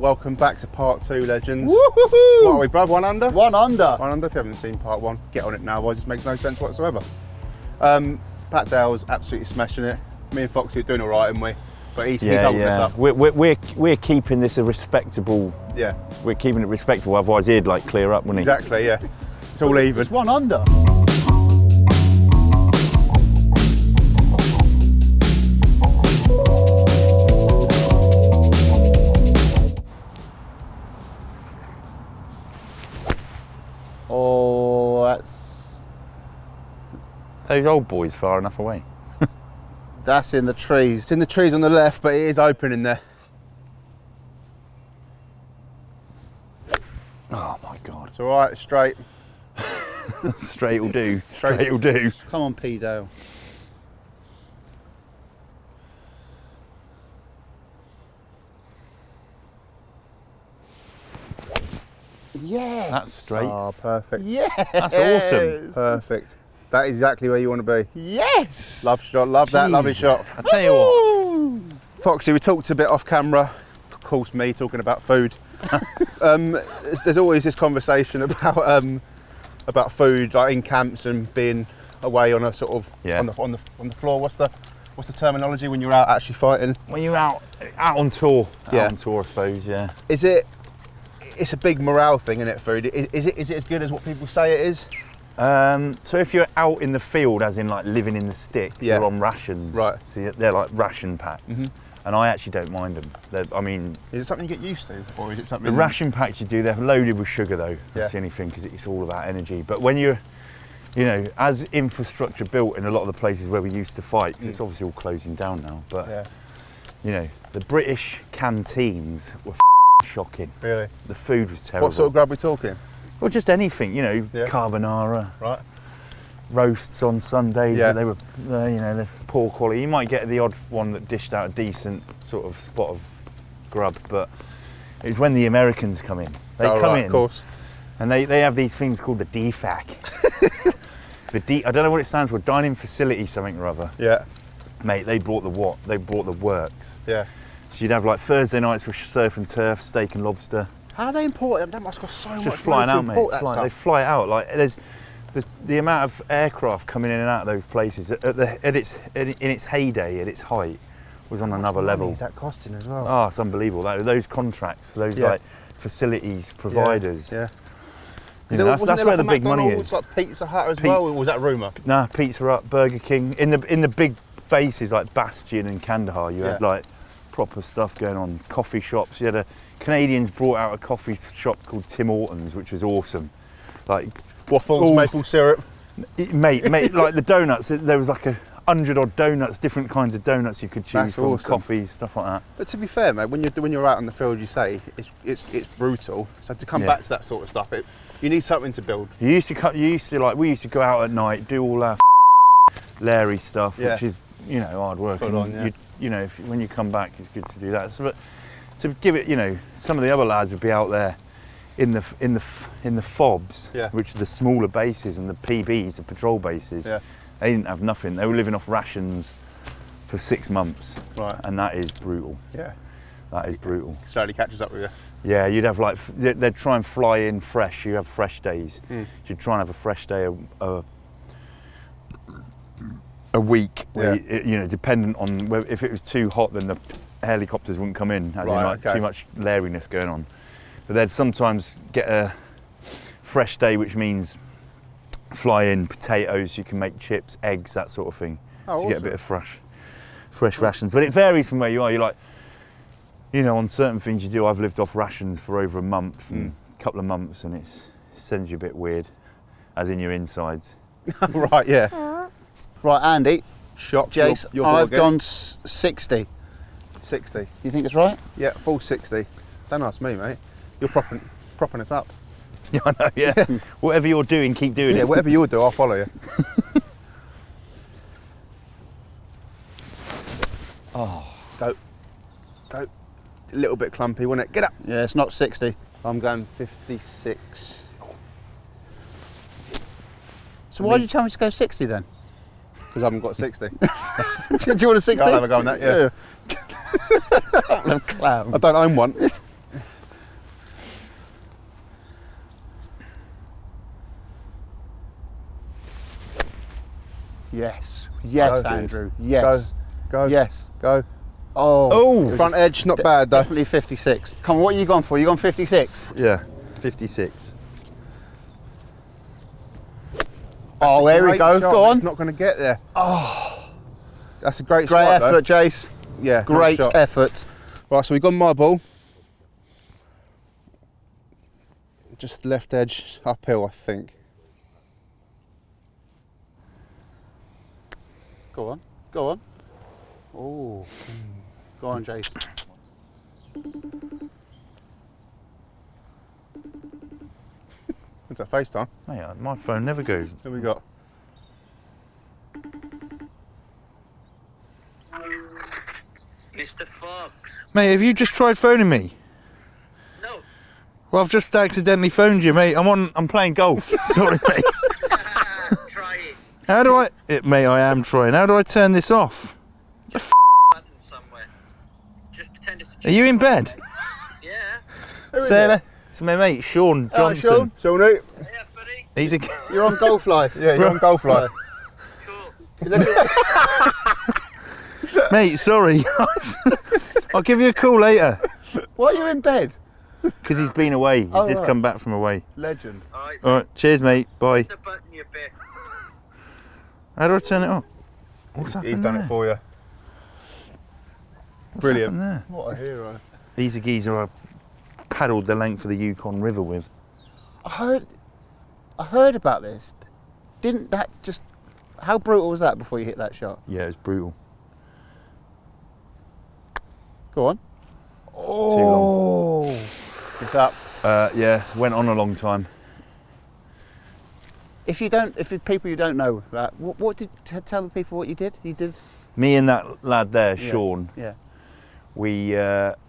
welcome back to part 2, legends. Woohoo! What are we, bruv? 1 under? 1 under. 1 under. If you haven't seen part 1, get on it now, otherwise this makes no sense whatsoever. Pat Dale's absolutely smashing it. Me and Foxy are doing all right, aren't we? But he's holding us up. We're keeping this a respectable. Yeah. We're keeping it respectable, otherwise he'd like clear up, wouldn't he? Exactly. Yeah. It's all even. It's 1 under. Oh, that's... Those old boys far enough away. That's in the trees. It's in the trees on the left, but it is open in there. Oh my God. It's all right. It's straight. Straight will do. Straight will do. Come on, P. Dale. Yes. That's straight. Oh, perfect. Yes. That's awesome. Perfect. That is exactly where you want to be. Yes. Love shot. Love that. Lovely shot. I tell you what. Foxy, we talked a bit off camera. Of course, me talking about food. There's always this conversation about food, like in camps and being away on a sort of on the floor. What's the terminology when you're out actually fighting? When you're out on tour. Yeah. Out on tour, I suppose. Yeah. It's a big morale thing, isn't it? Food. Is it as good as what people say it is? So if you're out in the field, as in like living in the sticks, you're on rations. Right. So they're like ration packs. And I actually don't mind them. I mean, is it something you get used to, or is it something? The ration packs you do, they're loaded with sugar though. That's the Yeah. only thing, because it's all about energy. But when you're, as infrastructure built in a lot of the places where we used to fight, 'cause it's obviously all closing down now. But the British canteens were shocking. Really? The food was terrible. What sort of grub are we talking? Well, just anything. Carbonara. Right. Roasts on Sundays, Yeah. but they were, they're poor quality. You might get the odd one that dished out a decent sort of spot of grub, but it's when the Americans come in. They come in, of course, and they have these things called the DFAC. I don't know what it stands for. Dining facility something or other. Yeah. Mate, they brought the what? They brought the works. Yeah. So you'd have like Thursday nights with surf and turf, steak and lobster. How do they import it? That must cost so much Just flying money out, to mate. import that stuff. They fly it out. Like there's the amount of aircraft coming in and out of those places in its heyday, at its height, was on another level. Is that costing as well? Oh, it's unbelievable. Those contracts, those like facilities providers. Yeah. That's where the big money is. Like Pizza Hut as well, or was that rumour? Nah, Pizza Hut, Burger King. In the big bases like Bastion and Kandahar, you had like proper stuff going on. Coffee shops. You had Canadians brought out a coffee shop called Tim Hortons, which was awesome. Like waffles, maple syrup. Mate, like the donuts. There was like 100 odd donuts, different kinds of donuts you could choose. That's from, awesome. Coffees, stuff like that. But to be fair, mate, when you're out on the field, you say it's brutal. So to come back to that sort of stuff, you need something to build. We used to go out at night, do all our Larry stuff, which is hard work. When you come back, it's good to do that. So, but to give it, some of the other lads would be out there in the FOBs, which are the smaller bases, and the PBs, the patrol bases. Yeah. They didn't have nothing. They were living off rations for 6 months. Right. And that is brutal. Yeah. That is brutal. It slowly catches up with you. Yeah, you'd have they'd try and fly in fresh. You have fresh days. You'd try and have a fresh day a week. Where dependent on if it was too hot, then the helicopters wouldn't come in. Too much Lariness going on. But they'd sometimes get a fresh day, which means fly in potatoes, you can make chips, eggs, that sort of thing. So you get a bit of fresh rations. But it varies from where you are. You're like, on certain things you do, I've lived off rations for over a month, a couple of months, and it sends you a bit weird, as in your insides. Right, yeah. Right, Andy. Shot. Jace, I've gone 60. 60. You think it's right? Yeah, full 60. Don't ask me, mate. You're propping us up. Yeah, I know, yeah. Whatever you're doing, keep doing it. Yeah, whatever you do, I'll follow you. Go. A little bit clumpy, wasn't it? Get up. Yeah, it's not 60. I'm going 56. So why did you tell me to go 60 then? Because I haven't got 60. Do you want a 60? I'll have a go on that, yeah. Clam. I don't own one. Yes. Yes, Go, Andrew. Yes. Go. Yes. Go. Oh. Front edge, not bad though. Definitely 56. Come on, what are you going for? You gone 56? Yeah, 56. Oh, there we go. Go on. It's not going to get there. Oh, that's a great Great shot, effort, Jace. Yeah, Great nice shot. effort. Right, so we've got my ball. Just left edge uphill, I think. Go on. Go on. Oh. Go on, Jace. What's that FaceTime? Mate, my phone never goes. Who we got? Mr. Fox. Mate, have you just tried phoning me? No. Well, I've just accidentally phoned you, mate. I'm playing golf. Sorry, mate. Try it. How do I... mate, I am trying. How do I turn this off? Button somewhere. Just pretend it's a Are you in bed? Yeah. Say hello. It's my mate, Sean Johnson. Shawnee, Yeah, buddy. He's a... You're on Golf Life. yeah, you're on golf life. Cool. Mate, sorry. I'll give you a call later. Why are you in bed? Because he's been away. He's Oh, just right. come back from away. Legend. Alright. All right, cheers, mate. Bye. The button you bit. How do I turn it on? What's happened He's done there? it for you. What's Brilliant. happened there? What a hero. These are geezer I paddled the length of the Yukon River with. I heard about this. Didn't that just... How brutal was that before you hit that shot? Yeah, it's brutal. Go on. Too long. It's up. Yeah, went on a long time. If people you don't know that, what did tell the people what you did? You did. Me and that lad there, Yeah. Sean, Yeah. we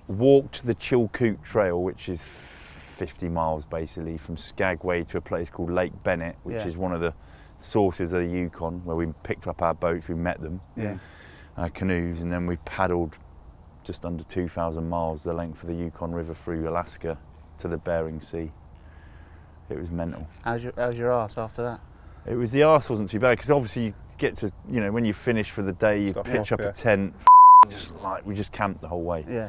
walked the Chilcoot Trail, which is 50 miles basically from Skagway to a place called Lake Bennett, which Yeah. is one of the sources of the Yukon, where we picked up our boats, we met them, Yeah. our canoes, and then we paddled just under 2,000 miles the length of the Yukon River through Alaska to the Bering Sea. It was mental. How's your arse after that? It was, the arse wasn't too bad, because obviously you get to, you know, when you finish for the day, you Stop pitch off, up yeah. a tent, we just camped the whole way. Yeah.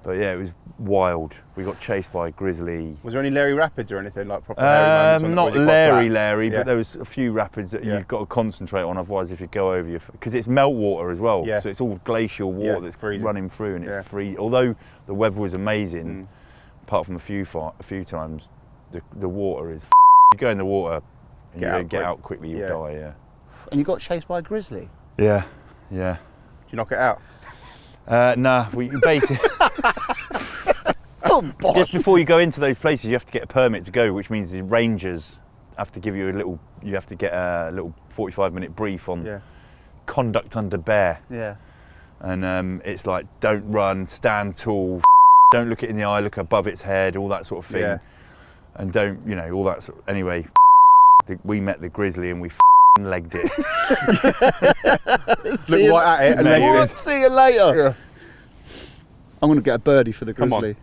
But yeah, it was wild. We got chased by a grizzly. Was there any Larry Rapids or anything like proper Larry moments? Or Not was it quite Larry, flat? Larry, Yeah. but there was a few rapids that Yeah. you've got to concentrate on, otherwise if you go over, because it's meltwater as well, Yeah. so it's all glacial water Yeah, that's freezing. running through, and it's Yeah. free. Although the weather was amazing, Mm. apart from a few times, the water is. You go in the water and you don't get out quickly, you'll Yeah. die. Yeah. And you got chased by a grizzly. Yeah. Yeah. Did you knock it out? Nah, we basically. Just before you go into those places, you have to get a permit to go, which means the rangers have to give you you have to get a little 45-minute brief on Yeah. conduct under bear. Yeah. And it's like, don't run, stand tall, don't look it in the eye, look above its head, all that sort of thing. Yeah. And don't, you know, all that sort of, anyway, we met the grizzly and we legged it. Look right at it and Mate, then it you was- See you later. Yeah. I'm going to get a birdie for the Come on. grizzly.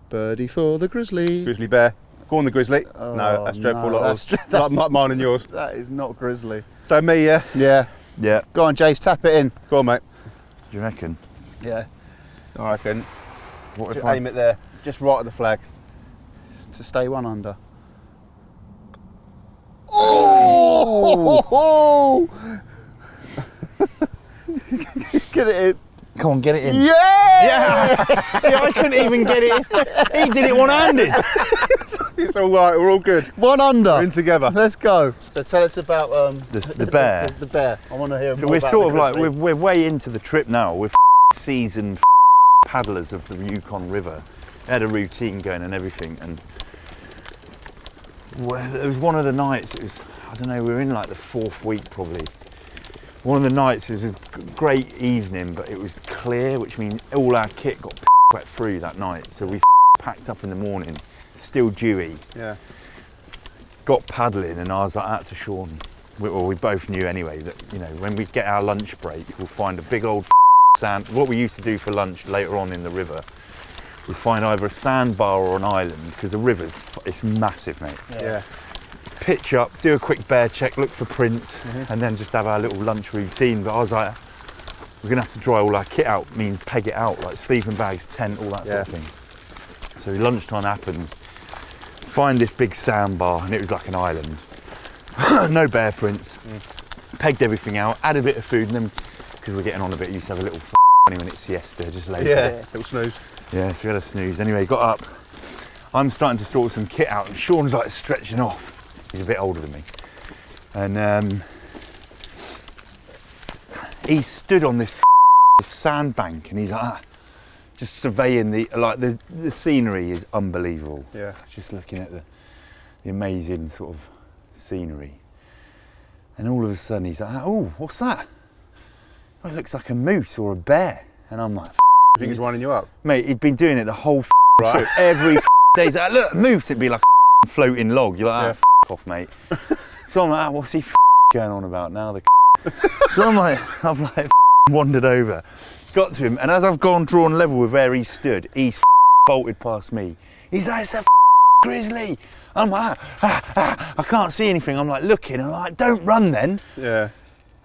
Birdie for the grizzly. Grizzly bear. Go on the grizzly. Oh, no, that's dreadful. no, Like mine and yours. That is not grizzly. So me, yeah. Yeah. Yeah. Go on, Jace, tap it in. Go on, mate. Do you reckon? Yeah. I reckon. What Just if I aim it there, just right at the flag. To stay one under. Oh! Get it in. Come on, get it in. Yeah! See, I couldn't even get it in. He did it one-handed. It's all right. We're all good. One under. We're in together. Let's go. So tell us about The bear. The bear. I want to hear So more we're about sort the of like, grizzly. we're way into the trip now. We're seasoned paddlers of the Yukon River. We had a routine going and everything, and it was one of the nights, it was, I don't know, we were in like the 4th week probably. One of the nights, it was a great evening, but it was clear, which means all our kit got wet through that night. So we packed up in the morning, still dewy, Yeah. got paddling, and I was like, that's a Sean. We both knew anyway that, you know, when we get our lunch break, we'll find a big old sand. What we used to do for lunch later on in the river was find either a sandbar or an island, because the river's, it's massive, mate. Yeah. pitch up, do a quick bear check, look for prints, and then just have our little lunch routine. But I was like, we're gonna have to dry all our kit out, means peg it out, like sleeping bags, tent, all that sort of thing. So lunchtime happens, find this big sandbar, and it was like an island. No bear prints, pegged everything out, add a bit of food, and then, because we're getting on a bit, used to have a little 20-minute siesta, just lay there. Little snooze. Yeah, so we had a snooze. Anyway, got up, I'm starting to sort some kit out, and Sean's like stretching off. He's a bit older than me. And he stood on this sandbank, and he's like, just surveying the scenery is unbelievable. Yeah. Just looking at the amazing sort of scenery. And all of a sudden he's like, oh, what's that? Oh, it looks like a moose or a bear. And I'm like, You think he's winding you up? mate, he'd been doing it the whole Right. trip. Every day he's like, look, moose, it'd be like a floating log. You're like, off, mate. So I'm like, what's he going on about now? So I've like wandered over, got to him, and as I've drawn level with where he stood, he's bolted past me. He's like, it's a grizzly. I'm like, I can't see anything. I'm like looking, I'm like, don't run then. Yeah.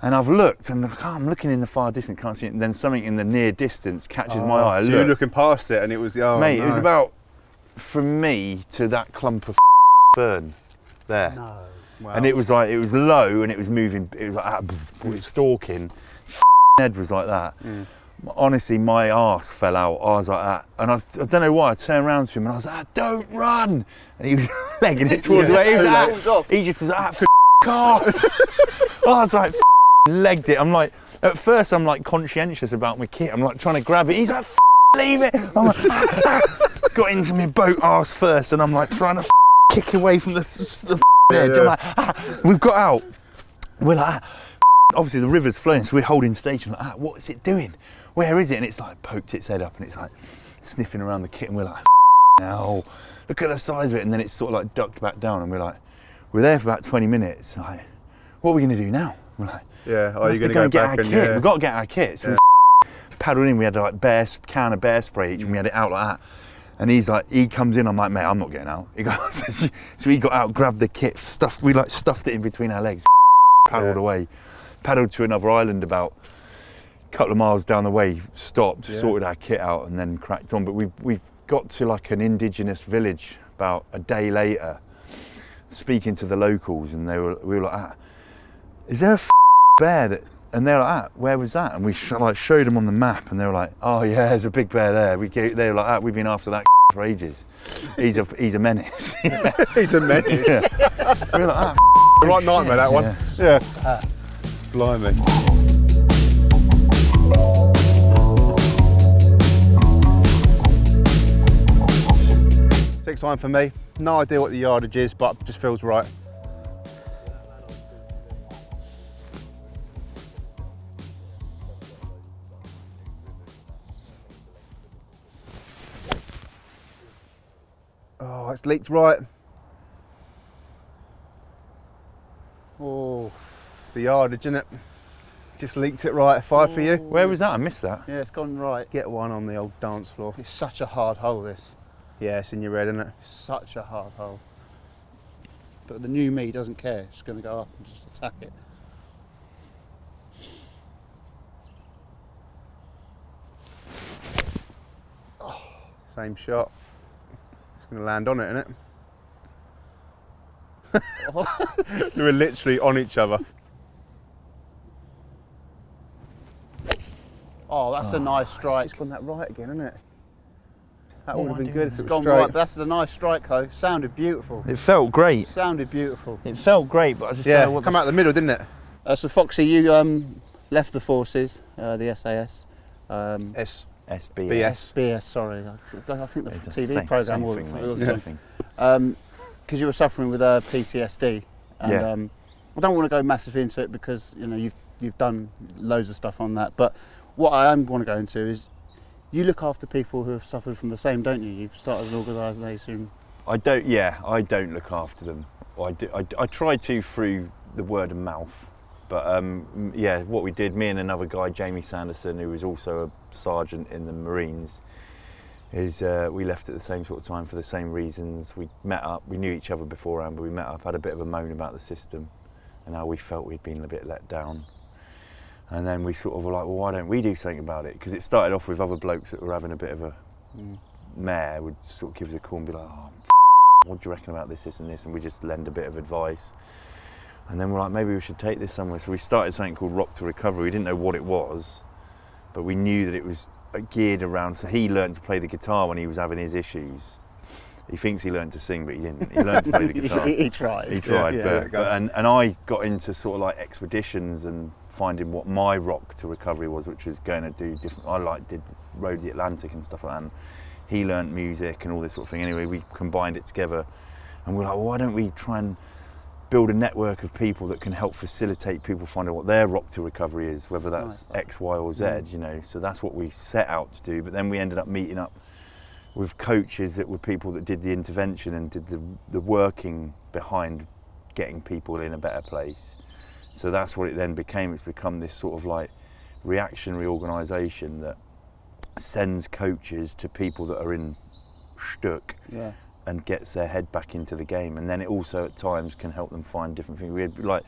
And I've looked, and I'm looking in the far distance, can't see it, and then something in the near distance catches my eye. So you're looking past it, and it was, Mate, no. it was about, from me to that clump of fern there. No. Wow. And it was like, it was low and it was moving, it was like, it was stalking. Head was like that. Honestly, my arse fell out. I was like that. And I don't know why, I turned around to him and I was like, don't run. And he was legging it towards the way. He just was like, off. I was like, legged it. I'm like, at first I'm like conscientious about my kit. I'm like trying to grab it. He's like, leave it. I'm like, got into my boat arse first and I'm like trying to kick away from the edge. I'm like, we've got out. We're like, obviously the river's flowing, so we're holding station like, what is it doing? Where is it? And it's like poked its head up and it's like sniffing around the kit and we're like, now look at the size of it. And then it's sort of like ducked back down and we're there for about 20 minutes. Like, what are we going to do now? We're like, yeah, are you going to go get our kit? We've got to get our kit. So we paddled in, we had like can of bear spray each and we had it out like that. And he's like, he comes in, I'm like, mate, I'm not getting out. He goes, so he got out, grabbed the kit, stuffed it in between our legs, paddled away, paddled to another island about a couple of miles down the way, stopped, sorted our kit out and then cracked on. But we got to like an indigenous village about a day later, speaking to the locals, and we were like, is there a bear that? And they were like, where was that? And we showed them on the map, and they were like, oh yeah, there's a big bear there. They were like, we've been after that for ages. He's a menace. He's a menace. Yeah. We were like, The right nightmare, that one. Yeah. Blimey. Sixth time for me. No idea what the yardage is, but it just feels right. Oh, it's leaked right. Oh. It's the yardage, isn't it? Just leaked it right. 5 for you. where was that? I missed that. Yeah, it's gone right. Get one on the old dance floor. It's such a hard hole, this. Yeah, it's in your head, isn't it? Such a hard hole. But the new me doesn't care. It's going to go up and just attack it. Same shot. It's going to land on it, isn't it? They were literally on each other. Oh, that's a nice strike. Just gone that right again, isn't it? That What would am have I been doing? good if It's it was gone straight. right, but that's a nice strike though. Sounded beautiful. It felt great. Sounded beautiful. It felt great, but I just don't know Yeah, what come out the middle, didn't it? So Foxy, you left the forces, the SAS. SBS. SBS. Sorry, I think the It's the TV same- programme same was thing, mate, the same same. thing. Because you were suffering with PTSD. And, Yeah. I don't want to go massively into it because you've done loads of stuff on that. But what I am want to go into is you look after people who have suffered from the same, don't you? You've started an organisation. I don't look after them. I try to through the word of mouth. But yeah, what we did, me and another guy, Jamie Sanderson, who was also a sergeant in the Marines, is we left at the same sort of time for the same reasons. We met up, we knew each other beforehand, but we met up, had a bit of a moan about the system and how we felt we'd been a bit let down. And then we sort of were like, well, why don't we do something about it? Because it started off with other blokes that were having a bit of a mare would sort of give us a call and be like, oh, what do you reckon about this and this? And we just lend a bit of advice. And then we're like, maybe we should take this somewhere. So we started something called Rock to Recovery. We didn't know what it was, but we knew that it was geared around, so he learned to play the guitar when he was having his issues. He thinks he learned to sing, but he didn't. He learned to play the guitar. He tried. He tried, and I got into sort of like expeditions and finding what my Rock to Recovery was, which was going to do different. I rode the Atlantic and stuff like that. And he learned music and all this sort of thing. Anyway, we combined it together, and we're like, well, why don't we try and build a network of people that can help facilitate people finding what their Rock to Recovery is, whether that's X, Y or Z, you know. So that's what we set out to do. But then we ended up meeting up with coaches that were people that did the intervention and did the working behind getting people in a better place. So that's what it then became. It's become this sort of like reactionary organisation that sends coaches to people that are in shtuck. Yeah. And gets their head back into the game, and then it also at times can help them find different things. We had like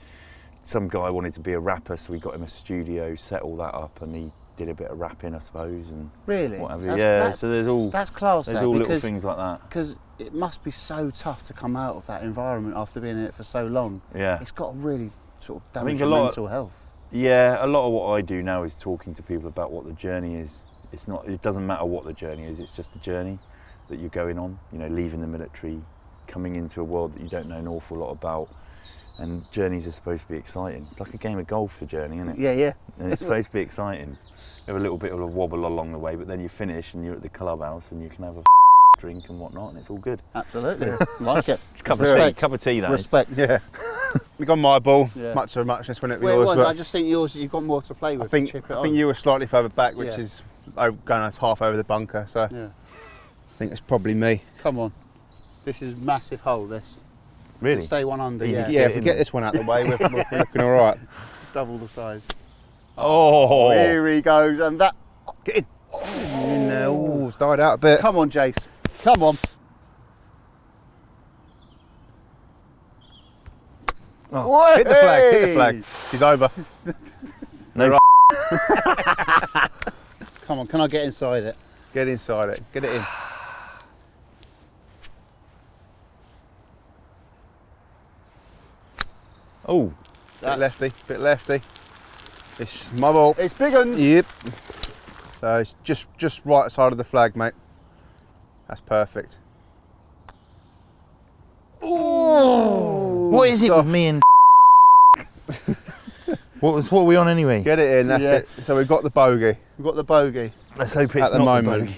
some guy wanted to be a rapper, so we got him a studio, set all that up, and he did a bit of rapping, I suppose, and really, whatever. So there's all class. There's all little things like that. Because it must be so tough to come out of that environment after being in it for so long. Yeah, it's got to really sort of damage your mental health. Yeah, a lot of what I do now is talking to people about what the journey is. It doesn't matter what the journey is. It's just the journey that you're going on, you know, leaving the military, coming into a world that you don't know an awful lot about, and journeys are supposed to be exciting. It's like a game of golf, the journey, isn't it? Yeah. And it's supposed to be exciting. You have a little bit of a wobble along the way, but then you finish and you're at the clubhouse and you can have a drink and whatnot, and it's all good. Absolutely, like it. Cup of tea, that Respect. is. Yeah. We got my ball, much so much. That's when it was yours. But I just think yours. You've got more to play with. I think you were slightly further back, which is going half over the bunker. So. Yeah. I think it's probably me. Come on. This is massive hole, this. Really? Stay one under, Yeah, if we get this one out of the way, we're looking all right. Double the size. Oh! Here he goes, and that... Get in. Oh, it's died out a bit. Come on, Jace. Come on. Oh, hit the flag. He's over. No. Come on, can I get inside it? Get inside it. Get it in. Oh. Bit lefty. It's my ball. It's big uns. Yep. So it's just right side of the flag, mate. That's perfect. Oh. What is it with me and What are we on anyway? Get it in, that's it. So we've got the bogey. Let's hope it's at the not moment. The bogey.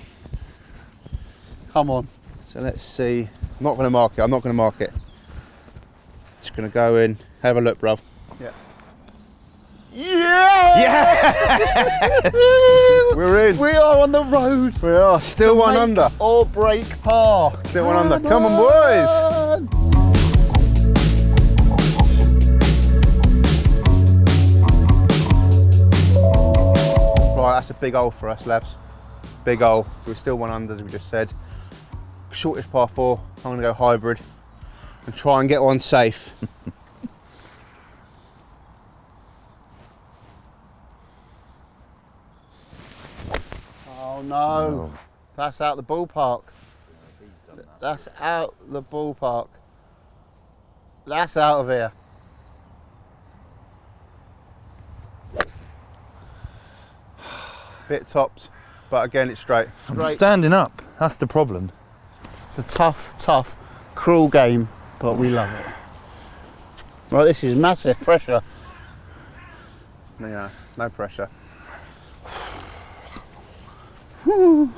Come on. So let's see. I'm not going to mark it. Just going to go in. Have a look, bruv. Yeah. Yes! We're in. We are on the road. We are. Still one under. Or break par. Still one under. Come on, boys. Right, that's a big hole for us, Lavs. Big hole. We're still one under, as we just said. Shortest par 4. I'm going to go hybrid and try and get one safe. Oh no, that's out the ballpark. That's out the ballpark. That's out of here. Bit topped, but again it's straight. I'm standing up, that's the problem. It's a tough, cruel game, but we love it. Right, this is massive pressure. Yeah, no pressure. I'm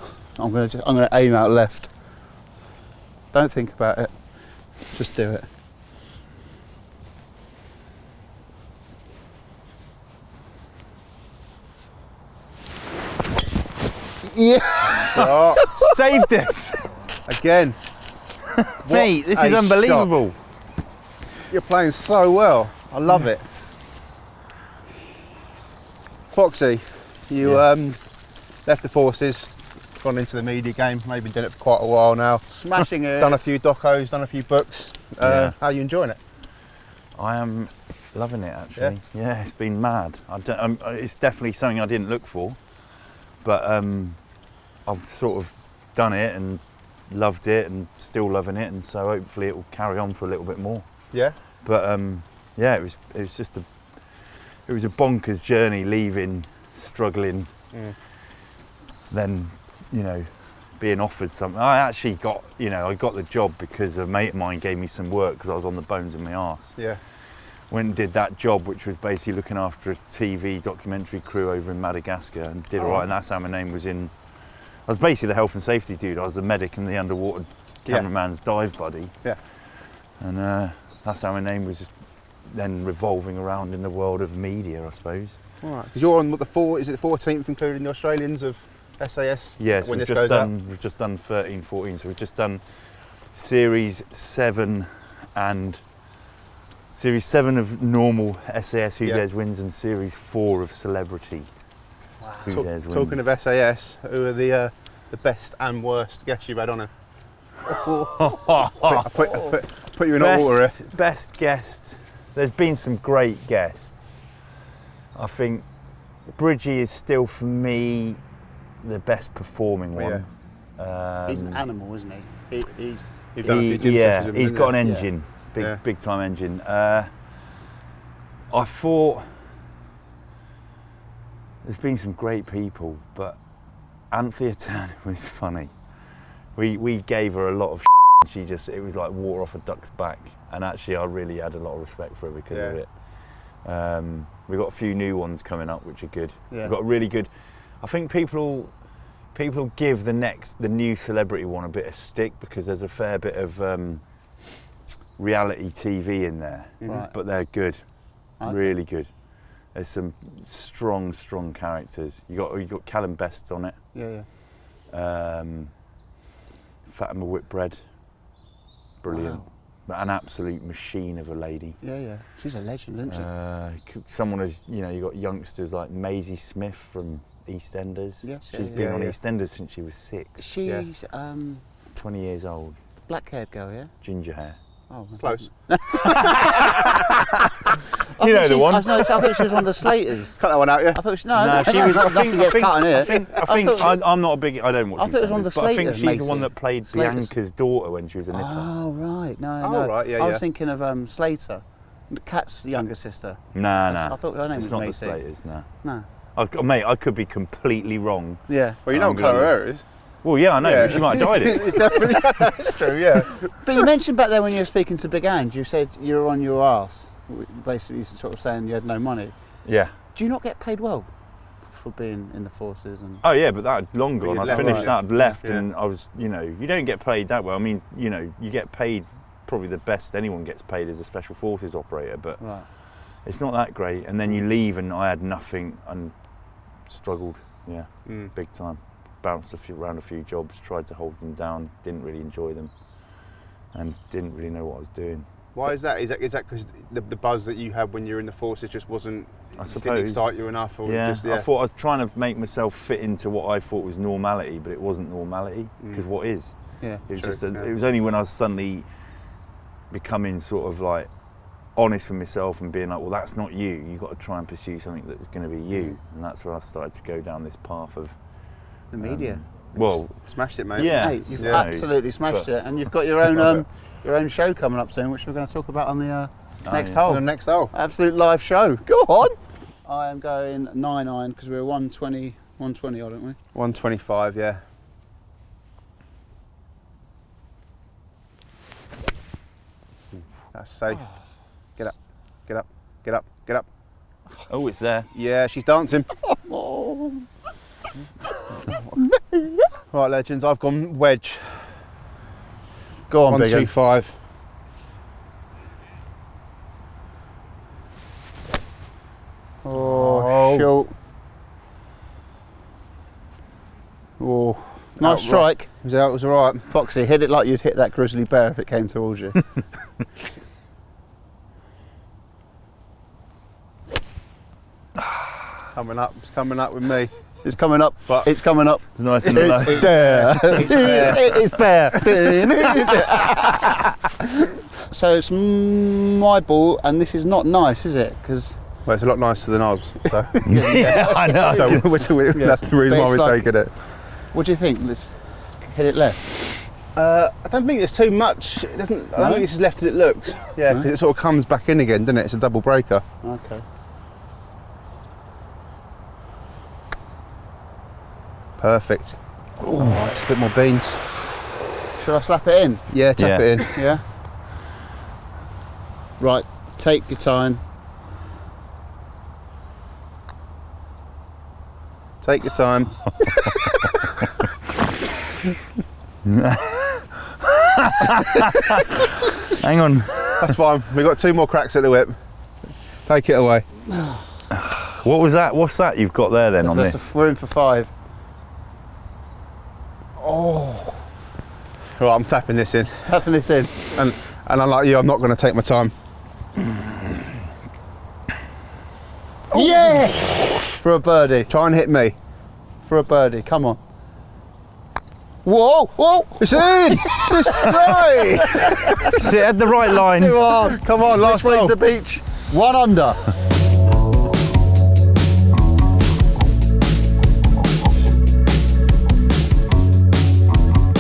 gonna aim out left. Don't think about it. Just do it. Yeah. Oh, Saved us! again. Mate, this is unbelievable. Shot. You're playing so well. I love it. Foxy, you left the forces gone into the media game. Maybe been doing it for quite a while now. Smashing it. Done a few docos, done a few books. Yeah. How are you enjoying it? I am loving it actually. Yeah, it's been mad. It's definitely something I didn't look for, but I've sort of done it and loved it and still loving it, and so hopefully it will carry on for a little bit more. Yeah. But yeah, it was just a bonkers journey, leaving, struggling, then being offered something. I actually got I got the job because a mate of mine gave me some work because I was on the bones of my arse. Yeah. Went and did that job, which was basically looking after a TV documentary crew over in Madagascar, and did all right. And that's how my name was in. I was basically the health and safety dude. I was the medic and the underwater cameraman's dive buddy. Yeah. And that's how my name was then revolving around in the world of media, I suppose. All right. Because you're on what, is it the 14th, including the Australians of SAS? Yes, when we've this goes out? just done 13, 14. So we've just done Series 7 and Series 7 of normal SAS Who Dares Wins and Series 4 of Celebrity Who Dares Wins. Talking of SAS, who are the best and worst guests you've had on it? I put you in hot water here. Best guest. There's been some great guests. I think Bridgie is still for me the best performing one. He's an animal, isn't he? He's got an engine, big time engine. I thought there's been some great people, but Anthea Turner was funny. We gave her a lot of shit. It was like water off a duck's back, and actually I really had a lot of respect for her because of it. We've got a few new ones coming up which are good. We've got really good. I think people give the new celebrity one a bit of stick because there's a fair bit of reality TV in there, but they're good, really good. There's some strong characters. You got Callum Best on it. Fatima Whitbread, brilliant. Wow. An absolute machine of a lady. She's a legend, isn't she? Someone as you got youngsters like Maisie Smith from EastEnders. She's been on EastEnders since she was 6. She's 20 years old. Black-haired girl, yeah? Ginger hair. Oh, close. You know the one. I thought she was one of the Slaters. Cut that one out, yeah. I thought she, she was. nothing gets cut in here. I'm not a big. I don't watch. I thought it was one of the Slaters, but I think Slaters, she's the one that played Bianca's daughter when she was a nipper. Oh right, no. Right, I was thinking of Slater, Kat's younger sister. Nah. I thought her name was not Macy. the Slaters. No. Mate, I could be completely wrong. Yeah. Well, you know what colour her hair is. Well, yeah, I know. But she might have dyed it. It's definitely that's true. Yeah. But you mentioned back there when you were speaking to Big Ange, you said you were on your arse, basically sort of saying you had no money. Yeah. Do you not get paid well for being in the forces? And oh yeah, but that had long gone. I finished that, I'd left, and I was, you don't get paid that well. I mean, you get paid probably the best anyone gets paid as a special forces operator, but it's not that great. And then you leave, and I had nothing and struggled, big time. Bounced around a few jobs, tried to hold them down, didn't really enjoy them, and didn't really know what I was doing. Why is that? Is that because the buzz that you had when you were in the forces just wasn't? I suppose didn't excite you enough, or I thought I was trying to make myself fit into what I thought was normality, but it wasn't normality because what is? Yeah, it was it was only when I was suddenly becoming sort of like honest with myself and being like, well, that's not you. You've got to try and pursue something that's going to be you, and that's where I started to go down this path of the media. Well, smashed it, mate. Yeah, mate, you've absolutely smashed it, and you've got your own show coming up soon, which we're going to talk about on the next hole. On the next hole. Absolute live show. Go on. I am going 9-iron because we were 120 odd, aren't we? 125, yeah. That's safe. Get up, get up, get up, get up. Oh, it's there. Yeah, she's dancing. Right, legends, I've gone wedge. Go on, 125. Oh, short. Oh, nice strike. It was all right. Foxy, hit it like you'd hit that grizzly bear if it came towards you. It's coming up with me. It's coming up. But- It's coming up. It's nice and low. It's there. It's bare. So it's my ball, and this is not nice, is it? Because Well, it's a lot nicer than ours. So, Yeah, I know. so that's the reason But why it's we're like- taking it. what do you think? Let's hit it left. I don't think it's too much. It doesn't. I don't think it's as left as it looks. Yeah, because it sort of comes back in again, doesn't it? It's a double breaker. Okay. Perfect. Oh, just a bit more beans. Should I slap it in? Yeah, tap Yeah. it in. Yeah. Right. Take your time. Take your time. Hang on. That's fine. We've got 2 more cracks at the whip. Take it away. What was that? What's that you've got there then on That's this? we're in for 5. Right, I'm tapping this in. Tapping this in. And unlike you, I'm not going to take my time. Yeah! For a birdie. Try and hit me. For a birdie. Come on. Whoa! Whoa! It's in! It's right! See, it had the right line. Come on! Come on, last Which way's hole. the beach? 1 under.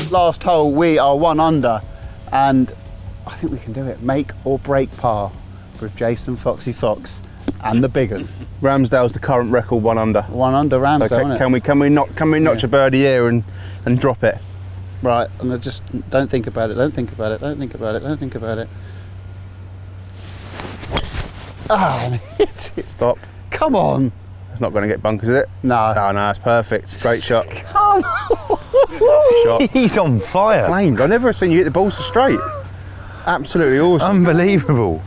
Last hole, we are 1 under, and I think we can do it. Make or break par with Jason Foxy Fox and the big un. Ramsdale's the current record 1 under. 1 under Ramsdale, So isn't it? can we notch a birdie here and drop it? Right, and I just don't think about it. Don't think about it. Don't think about it. Don't think about it. Ah, and hit it. Stop. Come on. It's not going to get bunkers, is it? No. Oh no, it's perfect. Great shot. Come on. Shot. He's on fire. Flamed. I've never seen you hit the ball so straight. Absolutely awesome. Unbelievable.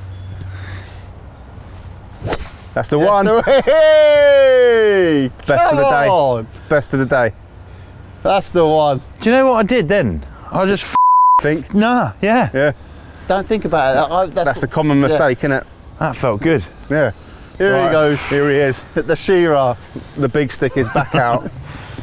That's the one. Hey! Best of the day. Come on. Best of the day. That's the one. Do you know what I did then? I just Think. nah, yeah. Yeah. Don't think about it. That's the common mistake, isn't it? That felt good. Yeah. Here Right, he goes. Here he is. The Shearer. The big stick is back out.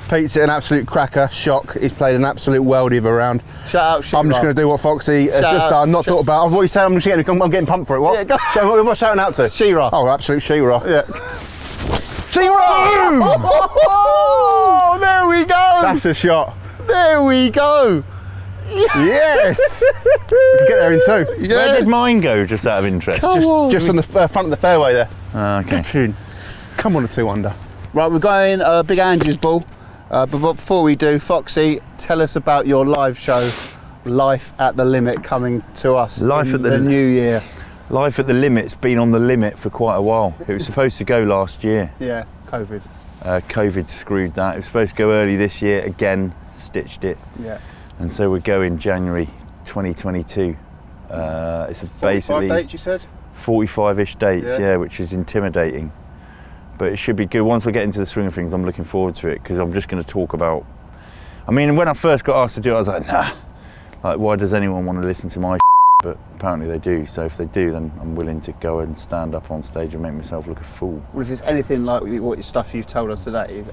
Pete's hit an absolute cracker. Shock. He's played an absolute worldie of a round. Shout out Shearer. I'm just going to do what Foxy has Shout just out- done. Not thought about. What are you saying? I'm getting pumped for it. What? Yeah, go- So, what am I shouting out to? Shearer. Oh, absolute Shearer. Yeah. Shearer! Oh, there we go. That's a shot. There we go. Yes! We can get there in 2. Where did mine go, just out of interest? Come on. Just on the front of the fairway there. Okay. Good tune. Come on, a 2 under. Right, we're going Big Angie's ball. But before we do, Foxy, tell us about your live show, Life at the Limit, coming to us Life in at the the new year. Life at the Limit's been on the limit for quite a while. It was supposed to go last year. Yeah, COVID. COVID screwed that. It was supposed to go early this year, again, stitched it. Yeah. And so we're going January 2022. It's basically 5 dates, you said? 45-ish dates, Yeah. yeah, which is intimidating. But it should be good. Once I get into the swing of things, I'm looking forward to it because I'm just going to talk about... I mean, when I first got asked to do it, I was like, nah. Like, why does anyone want to listen to my But apparently they do. So if they do, then I'm willing to go and stand up on stage and make myself look a fool. Well, if it's anything like what stuff you've told us today,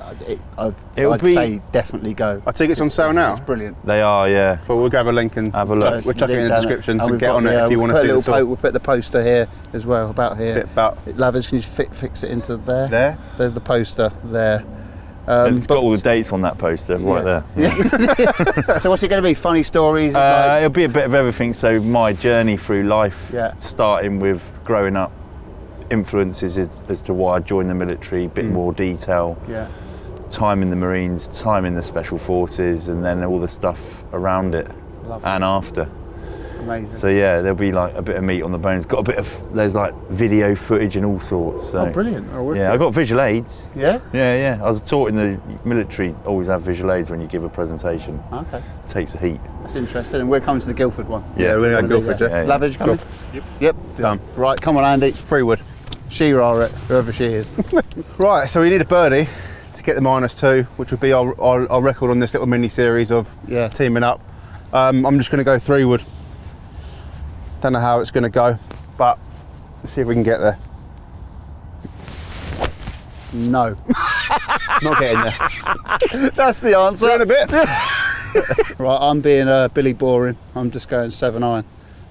I'd be- say definitely go. Our tickets on sale now, It's brilliant. They are, yeah. but we'll grab a link and Have a look. we'll chuck it in the Link down description and to we've get got- on it yeah, if you we'll want to put see a the little tour. we'll put the poster here as well, about here. Bit about Lavs, can you fix it into there? there. There's the poster there. It's got all the dates on that poster right there. So what's it going to be? Funny stories? It'll be a bit of everything. So my journey through life, Yeah. starting with growing up, influences as to why I joined the military, a bit more detail, yeah. time in the Marines, time in the Special Forces, and then all the stuff around it Lovely. and after. Amazing. So yeah, there'll be like a bit of meat on the bones. Got a bit of, there's like video footage and all sorts. So. Oh, brilliant. Yeah, I got visual aids. Yeah? Yeah. I was taught in the military, always have visual aids when you give a presentation. Okay. Takes the heat. That's interesting. And we're coming to the Guildford one. Yeah, we're going to go for it. Yeah. Lavage, you coming? Yep. Done. Right, come on, Andy. Freewood. She-ra it, whoever she is. Right, so we need a birdie to get the -2, which would be our record on this little mini series of Yeah. teaming up. I'm just going to go 3-wood. Don't know how it's going to go, but let's see if we can get there. No. Not getting there. That's the answer. See you in a bit. Right, I'm being Billy Boring. I'm just going 7-iron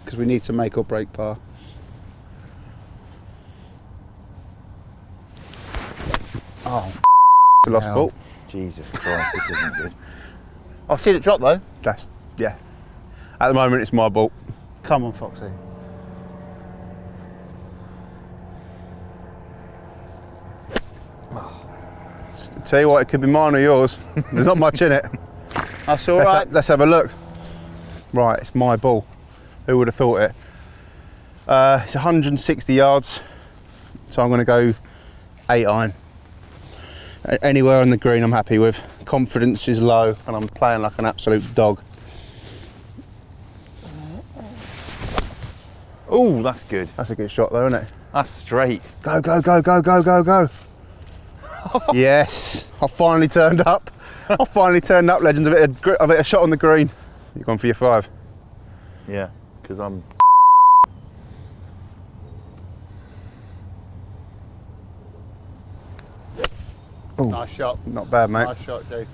because we need to make or break par. Oh, The lost hell. ball. Jesus Christ, this isn't good. I've seen it drop though. That's, yeah. At the moment, it's my ball. Come on, Foxy. Tell you what, it could be mine or yours. There's not much in it. That's all right. Let's have a look. Right, it's my ball. Who would have thought it? It's 160 yards, so I'm going to go 8-iron. Anywhere on the green I'm happy with. Confidence is low and I'm playing like an absolute dog. Oh, that's good. That's a good shot though, isn't it? That's straight. Go, go, go, go, go, go, go. Yes, I finally turned up. I finally turned up, legends. I've hit a shot on the green. You've gone for your 5. Yeah, because I'm... Ooh, Nice shot. not bad, mate. Nice shot, Jake.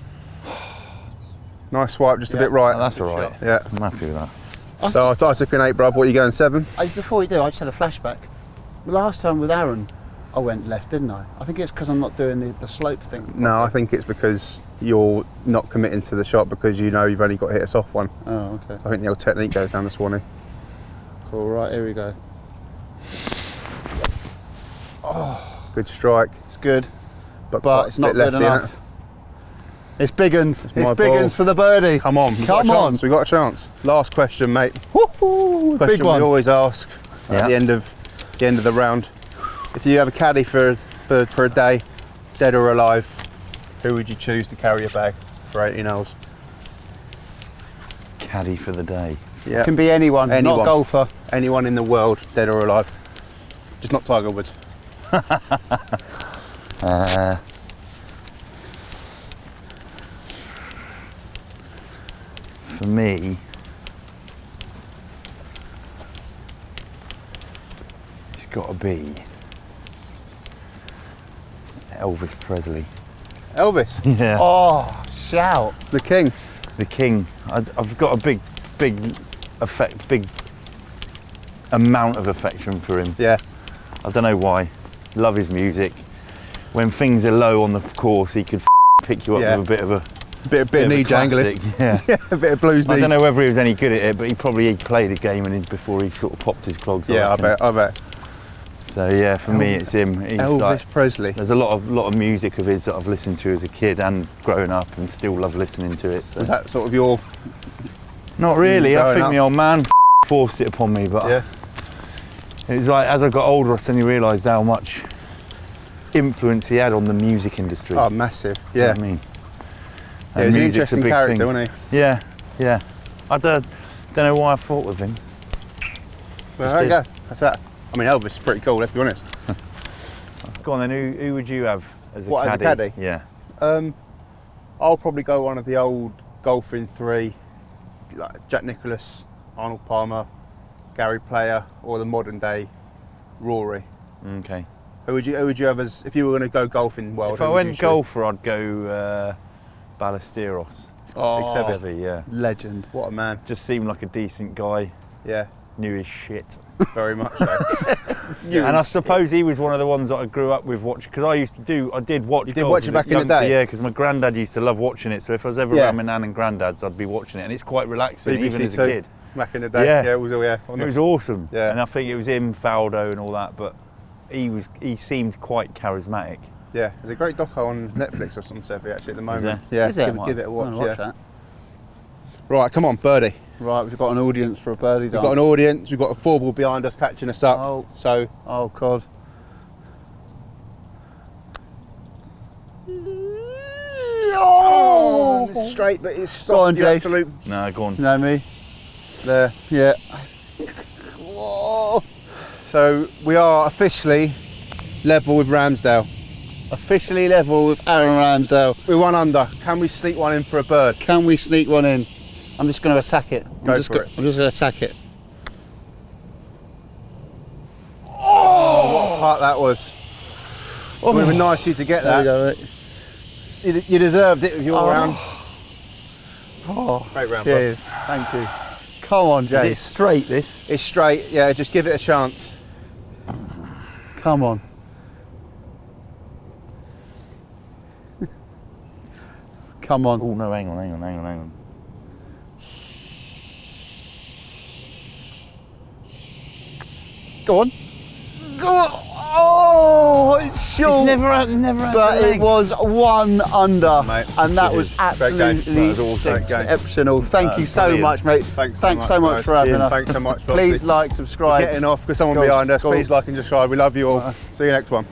Nice swipe, just a Yeah. bit right. Oh, that's Good all right. shot. Yeah. I'm happy with that. So I took an 8, bruv. What are you going, 7? Before we do, I just had a flashback. The last time with Aaron, I went left, didn't I? I think it's because I'm not doing the slope thing. No, I think it's because you're not committing to the shot because you know you've only got to hit a soft one. Oh, okay. I think the old technique goes down the Swanee. Cool, right, here we go. Good strike, It's good, but it's not bit lefty, good enough. innit? It's big uns. It's my big ball. uns for the birdie. Come on, we've got a Come on. chance. We've got a chance. Last question, mate. Woohoo! Question Big one. we always ask Yeah. at the end of the round. If you have a caddy for a day, dead or alive, who would you choose to carry your bag for 18 holes? Caddy for the day. Yeah, Can be anyone, Anyone. not golfer. anyone in the world, dead or alive, just not Tiger Woods. For me, it's got to be Elvis Presley. Elvis, Yeah. Oh, shout. the king. The king. I've got a big amount of affection for him. Yeah, I don't know why. Love his music. When things are low on the course, he could pick you up Yeah. with a bit of a bit of knee jangling. classic. Yeah. Yeah, a bit of blues I knees. don't know whether he was any good at it, but he probably played a game before he sort of popped his clogs. Yeah, I reckon. bet. So yeah, for me, it's him. He's Elvis like, Presley. there's a lot of music of his that I've listened to as a kid and growing up, and still love listening to it. So. Was that sort of your? Not really. I growing think up? my old man forced it upon me, but Yeah. it was like as I got older, I suddenly realised how much influence he had on the music industry. Oh, massive. You know Yeah. what I mean? Yeah, And he's an music's a interesting big character, thing. wasn't he? Yeah. I don't know why I fought with him. Well, Just there you did. go. That's that. I mean, Elvis is pretty cool. Let's be honest. Go on then. Who would you have as a What, as a caddy? caddy? Yeah. I'll probably go one of the old golfing 3, like Jack Nicklaus, Arnold Palmer, Gary Player, or the modern day Rory. Okay. Who would you have as if you were going to go golfing world? If I who would you went choose? golfer, I'd go Ballesteros. Oh, Seve, yeah. legend. What a man! Just seemed like a decent guy. Yeah, Knew his shit. very much so. And I suppose he was one of the ones that I grew up with watching, because I did watch You did golf watch as it a back in the youngster, day? Yeah, because my granddad used to love watching it, so if I was ever Yeah. around my nan and granddad's, I'd be watching it, and it's quite relaxing, even BBC as a Two. kid. Back in the day, Yeah. yeah, it was. Yeah, It was awesome. Yeah. And I think it was him, Faldo and all that, but he seemed quite charismatic. yeah. There's a great doco on Netflix or something actually at the moment. there? Yeah, Is there? give it a I'm watch. gonna watch Yeah. that. Right, come on, birdie. Right, we've got an audience for a birdie We've dance. got an audience. We've got a 4-ball behind us catching us up. Oh. So Oh, God. it's straight, but it's soft. Go on, the Jace. absolute No, go on. You know me? there. Yeah. So we are officially level with Ramsdale. Officially level with Aaron Ramsdale. We're 1 under. Can we sneak one in for a bird? Can we sneak one in? I'm just going to attack it. Go I'm just for it. I'm just going to attack it. Oh, what a putt that was. It would have been nice of you to get There that. we go, mate. You deserved it with your round. Oh, Great round, cheers. Thank you. Come on, Is Jay. it straight, this? It's straight, yeah, just give it a chance. Come on. Come on. Oh, no, hang on. Go on. Oh, it's short. It's never out But it was 1 under, Mate, and that cheers. was Great game. absolutely That was awesome. Great game. exceptional. Thank you so brilliant. much, mate. Thanks so much guys. for having Cheers. us. Thanks so much, Foxy. Please like, subscribe. Getting off, because someone Go, behind us. go. Please like and subscribe. We love you all. See you next one.